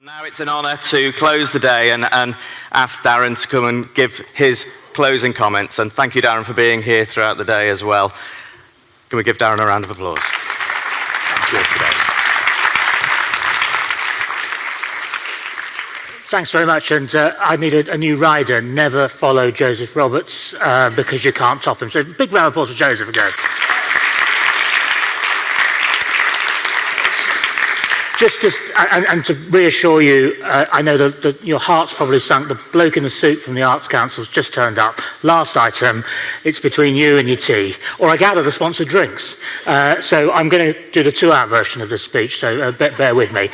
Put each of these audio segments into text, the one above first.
Now it's an honour to close the day and ask Darren to come and give his closing comments. And thank you, Darren, for being here throughout the day as well. Can we give Darren a round of applause? Thank you. Thanks very much, and I need a new rider. Never follow Joseph Roberts because you can't top him. So big round of applause for Joseph again. And to reassure you, I know that your heart's probably sunk. The bloke in the suit from the Arts Council's just turned up. Last item, it's between you and your tea. Or I gather the sponsored drinks. So I'm going to do the 2-hour version of this speech, so bear with me.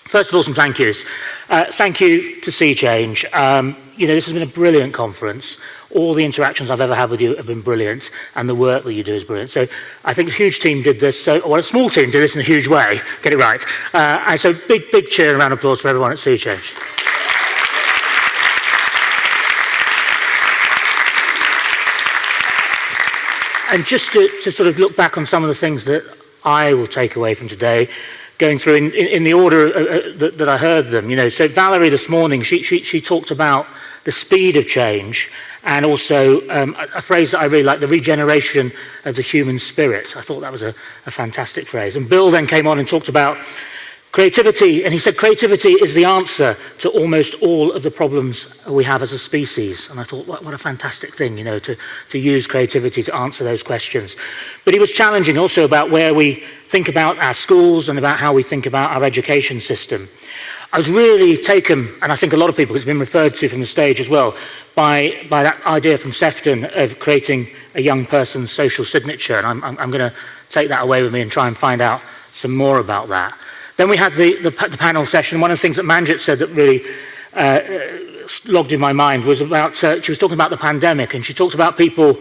First of all, some thank yous. Thank you to Sea Change. This has been a brilliant conference. All the interactions I've ever had with you have been brilliant, and the work that you do is brilliant. So I think a huge team did this, a small team did this in a huge way, get it right. And so big cheer and round of applause for everyone at Sea Change. And just to sort of look back on some of the things that I will take away from today, going through in the order that I heard them. So Valerie this morning, she talked about the speed of change, and also a phrase that I really like, the regeneration of the human spirit. I thought that was a fantastic phrase. And Bill then came on and talked about creativity, and he said creativity is the answer to almost all of the problems we have as a species. And I thought, what a fantastic thing, to use creativity to answer those questions. But he was challenging also about where we think about our schools and about how we think about our education system. I was really taken, and I think a lot of people, it's been referred to from the stage as well, by that idea from Sefton of creating a young person's social signature. And I'm going to take that away with me and try and find out some more about that. Then we had the panel session. One of the things that Manjit said that really logged in my mind was about, she was talking about the pandemic, and she talked about people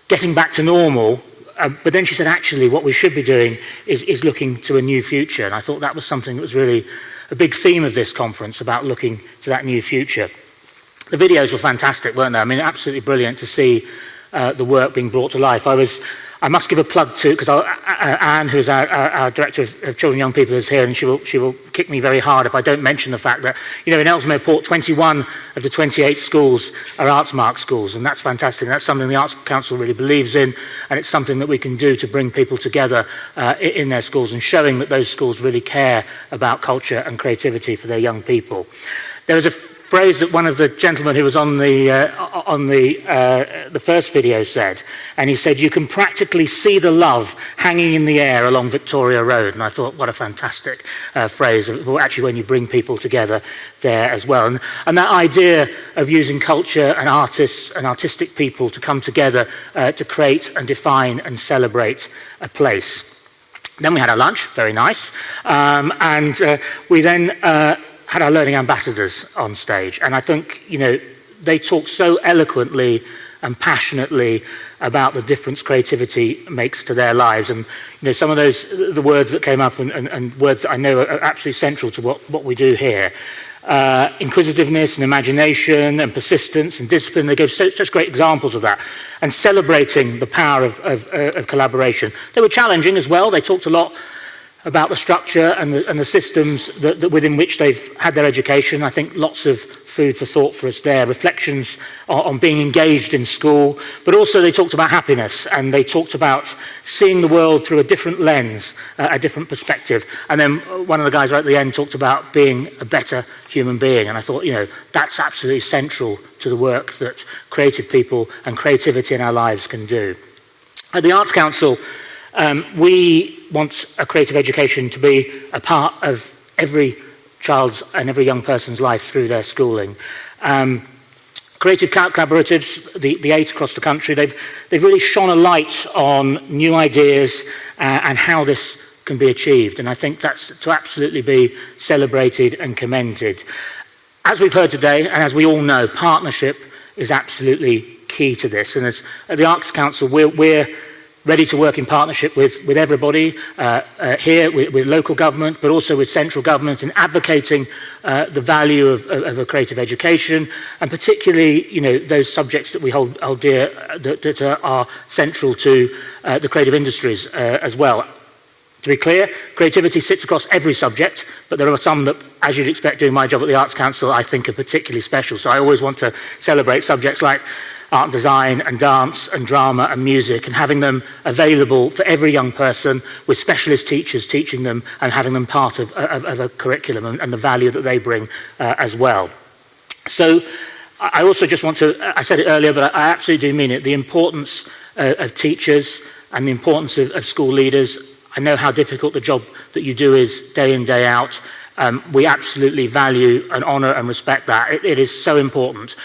getting back to normal. But then she said, actually, what we should be doing is looking to a new future. And I thought that was something that was really a big theme of this conference, about looking to that new future. The videos were fantastic, weren't they? I mean, absolutely brilliant to see the work being brought to life. I must give a plug to, because Anne, who's our Director of Children and Young People, is here, and she will kick me very hard if I don't mention the fact that, in Ellesmere Port, 21 of the 28 schools are Arts Mark schools, and that's fantastic. That's something the Arts Council really believes in, and it's something that we can do to bring people together in their schools, and showing that those schools really care about culture and creativity for their young people. There was a phrase that one of the gentlemen who was on the first video said, and he said, you can practically see the love hanging in the air along Victoria Road. And I thought, what a fantastic phrase, actually, when you bring people together there as well. And that idea of using culture and artists and artistic people to come together to create and define and celebrate a place. Then we had our lunch, very nice, and we then had our learning ambassadors on stage, and I think, they talked so eloquently and passionately about the difference creativity makes to their lives. And, some of the words that came up and words that I know are absolutely central to what we do here. Inquisitiveness and imagination and persistence and discipline, they gave such great examples of that. And celebrating the power of collaboration. They were challenging as well. They talked a lot about the structure and the systems that within which they've had their education. I think lots of food for thought for us there, reflections on being engaged in school, but also they talked about happiness, and they talked about seeing the world through a different lens, a different perspective. And then one of the guys right at the end talked about being a better human being, and I thought, that's absolutely central to the work that creative people and creativity in our lives can do. At the Arts Council, we want a creative education to be a part of every child's and every young person's life through their schooling. Creative collaboratives, the 8 across the country, they've really shone a light on new ideas and how this can be achieved. And I think that's to absolutely be celebrated and commended. As we've heard today, and as we all know, partnership is absolutely key to this. And as at the Arts Council, we're ready to work in partnership with everybody here, with local government, but also with central government, in advocating the value of a creative education, and particularly, those subjects that we hold dear, that are central to the creative industries as well. To be clear, creativity sits across every subject, but there are some that, as you'd expect doing my job at the Arts Council, I think are particularly special. So I always want to celebrate subjects like art and design and dance and drama and music, and having them available for every young person with specialist teachers teaching them and having them part of a curriculum and the value that they bring as well. So I also just want to, I said it earlier, but I absolutely do mean it, the importance of teachers and the importance of school leaders. I know how difficult the job that you do is day in, day out. We absolutely value and honour and respect that. It is so important.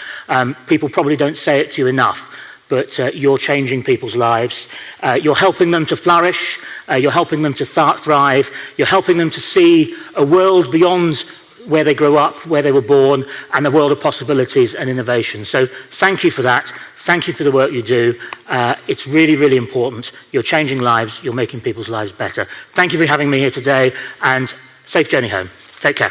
People probably don't say it to you enough, but you're changing people's lives. You're helping them to flourish. You're helping them to thrive. You're helping them to see a world beyond where they grew up, where they were born, and the world of possibilities and innovation. So thank you for that. Thank you for the work you do. It's really, really important. You're changing lives. You're making people's lives better. Thank you for having me here today, and safe journey home. Take care.